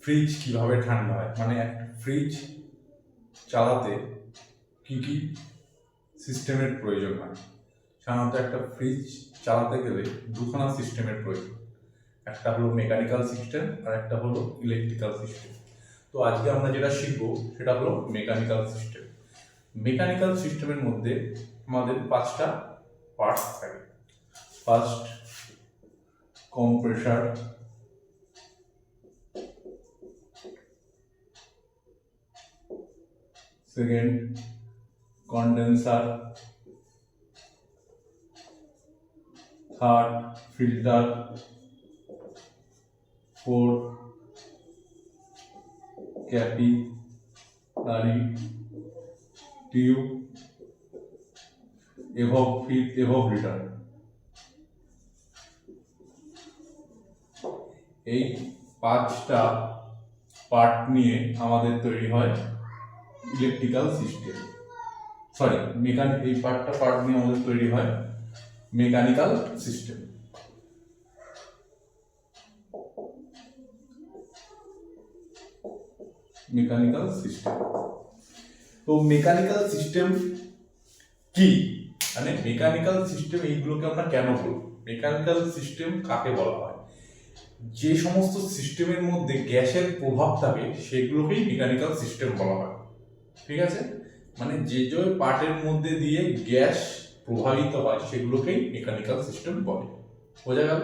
Fridge কিভাবে ঠান্ডা হয়, মানে ফ্রিজ চালাতে কি কি সিস্টেমের প্রয়োজন হয়। সাধারণত একটা ফ্রিজ চালাতে গেলে দুখানা সিস্টেমের প্রয়োজন, একটা হলো মেকানিক্যাল সিস্টেম আর একটা হলো ইলেকট্রিক্যাল সিস্টেম। তো আজকে আমরা যেটা শিখবো সেটা হলো মেকানিক্যাল সিস্টেম। মেকানিক্যাল সিস্টেমের মধ্যে আমাদের 5টা পার্টস থাকে। First, compressor, second condenser, third filter, fourth capillary tube, evaporator. এই 5টা পার্ট নিয়ে আমাদের তৈরি হয় ইলেকট্রিক্যাল সিস্টেম, এই 5টা পার্ট নিয়ে আমাদের তৈরি হয় মেকানিক্যাল সিস্টেম। মেকানিক্যাল সিস্টেম, তো মেকানিক্যাল সিস্টেম কি, মানে মেকানিক্যাল সিস্টেম এইগুলোকে আমরা কেন বলবো, মেকানিক্যাল সিস্টেম কাকে বলা হয়? যে সমস্ত সিস্টেমের মধ্যে গ্যাসের প্রভাব থাকে সেগুলোকেই মেকানিক্যাল সিস্টেম বলা হয়। ঠিক আছে, মানে যে যে পার্টের মধ্যে দিয়ে গ্যাস প্রভাবিত হয় সেগুলোকেই মেকানিক্যাল সিস্টেম বলে। বোঝা গেল?